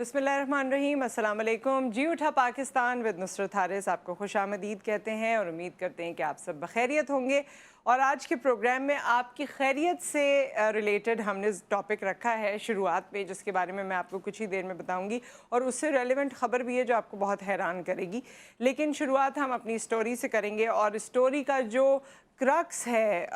बिस्मिल्लाहिर्रहमानिर्रहीम, अस्सलाम वालेकुम। जी उठा पाकिस्तान विद नुसरत हारिस आपको खुशामदीद कहते हैं और उम्मीद करते हैं कि आप सब बखैरियत होंगे। और आज के प्रोग्राम में आपकी खैरियत से रिलेटेड हमने टॉपिक रखा है शुरुआत में, जिसके बारे में मैं आपको कुछ ही देर में बताऊंगी और उससे रेलेवेंट ख़बर भी है जो आपको बहुत हैरान करेगी। लेकिन शुरुआत हम अपनी स्टोरी से करेंगे और स्टोरी का जो क्रक्स है,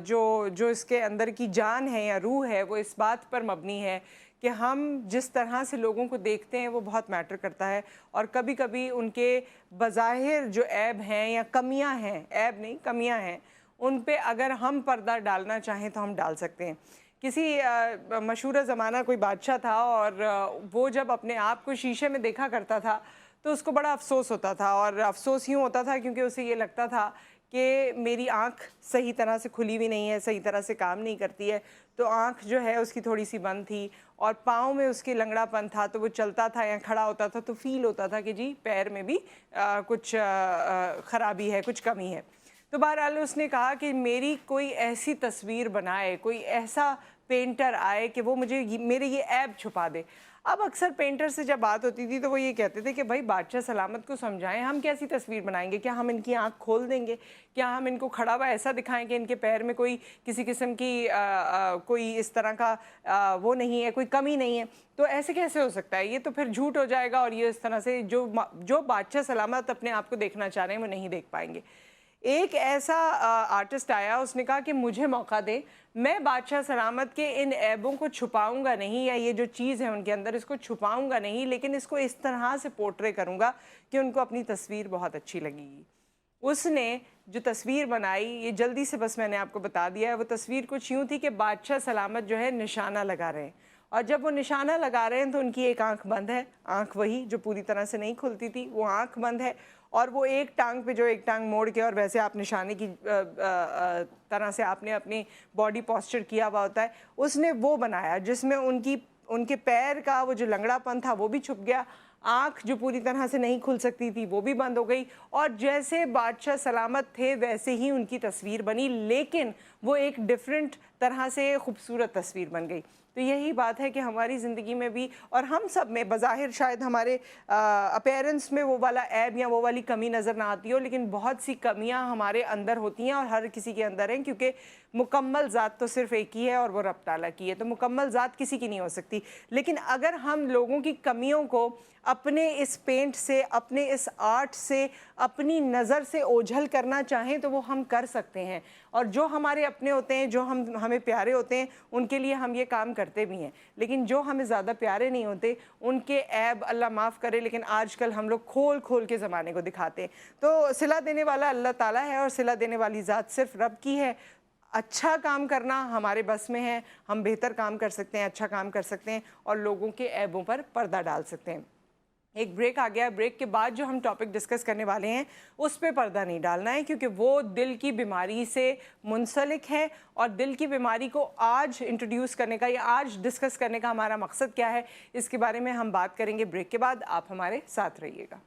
जो इसके अंदर की जान है या रूह है, वो इस बात पर मबनी है कि हम जिस तरह से लोगों को देखते हैं वो बहुत मैटर करता है। और कभी कभी उनके बज़ाहिर जो ऐब हैं या कमियां हैं, ऐब नहीं कमियां हैं, उन पे अगर हम पर्दा डालना चाहें तो हम डाल सकते हैं। किसी मशहूर ज़माना कोई बादशाह था और वो जब अपने आप को शीशे में देखा करता था तो उसको बड़ा अफसोस होता था। और अफसोस यूँ होता था क्योंकि उसे ये लगता था कि मेरी आँख सही तरह से खुली भी नहीं है, सही तरह से काम नहीं करती है। तो आँख जो है उसकी थोड़ी सी बंद थी और पाँव में उसके लंगड़ापन था, तो वो चलता था या खड़ा होता था तो फील होता था कि जी पैर में भी कुछ ख़राबी है, कुछ कमी है। तो बहरहाल उसने कहा कि मेरी कोई ऐसी तस्वीर बनाए, कोई ऐसा पेंटर आए कि वो मुझे मेरे ये ऐब छुपा दे। अब अक्सर पेंटर से जब बात होती थी तो वो ये कहते थे कि भाई बादशाह सलामत को समझाएं, हम कैसी तस्वीर बनाएंगे, क्या हम इनकी आंख खोल देंगे, क्या हम इनको खड़ा हुआ ऐसा दिखाएं कि इनके पैर में कोई किसी किस्म की कोई इस तरह का वो नहीं है, कोई कमी नहीं है। तो ऐसे कैसे हो सकता है, ये तो फिर झूठ हो जाएगा और ये इस तरह से जो बादशाह सलामत अपने आप को देखना चाह रहे हैं वो नहीं देख पाएंगे। एक ऐसा आर्टिस्ट आया, उसने कहा कि मुझे मौका दे, मैं बादशाह सलामत के इन ऐबों को छुपाऊंगा नहीं, या ये जो चीज़ है उनके अंदर इसको छुपाऊंगा नहीं, लेकिन इसको इस तरह से पोर्ट्रे करूंगा कि उनको अपनी तस्वीर बहुत अच्छी लगेगी। उसने जो तस्वीर बनाई, ये जल्दी से बस मैंने आपको बता दिया है, वो तस्वीर कुछ यूँ थी कि बादशाह सलामत जो है निशाना लगा रहे हैं और जब वो निशाना लगा रहे हैं तो उनकी एक आंख बंद है, आंख वही जो पूरी तरह से नहीं खुलती थी, वो आंख बंद है और वो एक टांग पे जो एक टांग मोड़ के और वैसे आप निशाने की तरह से आपने अपनी बॉडी पॉस्चर किया हुआ होता है, उसने वो बनाया जिसमें उनके पैर का वो जो लंगड़ापन था वो भी छुप गया, आँख जो पूरी तरह से नहीं खुल सकती थी वो भी बंद हो गई और जैसे बादशाह सलामत थे वैसे ही उनकी तस्वीर बनी, लेकिन वो एक डिफरेंट तरह से खूबसूरत तस्वीर बन गई। तो यही बात है कि हमारी ज़िंदगी में भी और हम सब में बज़ाहिर शायद हमारे अपीयरेंस में वो वाला ऐब या वो वाली कमी नज़र ना आती हो, लेकिन बहुत सी कमियां हमारे अंदर होती हैं और हर किसी के अंदर हैं, क्योंकि मुकम्मल ज़ात तो सिर्फ एक ही है और वो रब ताला की है, तो मुकम्मल ज़ात किसी की नहीं हो सकती। लेकिन अगर हम लोगों की कमियों को अपने इस पेंट से, अपने इस आर्ट से, अपनी नज़र से ओझल करना चाहें तो वो हम कर सकते हैं। और जो हमारे अपने होते हैं, जो हमें प्यारे होते हैं, उनके लिए हम ये काम करते भी हैं, लेकिन जो हमें ज़्यादा प्यारे नहीं होते उनके ऐब अल्लाह माफ़ करे, लेकिन आजकल हम लोग खोल खोल के ज़माने को दिखाते हैं। तो सिला देने वाला अल्लाह ताला है और सिला देने वाली ज़ात सिर्फ रब की है। अच्छा काम करना हमारे बस में है, हम बेहतर काम कर सकते हैं, अच्छा काम कर सकते हैं और लोगों के ऐबों पर पर्दा डाल सकते हैं। एक ब्रेक आ गया, ब्रेक के बाद जो हम टॉपिक डिस्कस करने वाले हैं उस पे पर्दा नहीं डालना है, क्योंकि वो दिल की बीमारी से मुंसलिक है और दिल की बीमारी को आज इंट्रोड्यूस करने का या आज डिस्कस करने का हमारा मकसद क्या है, इसके बारे में हम बात करेंगे ब्रेक के बाद। आप हमारे साथ रहिएगा।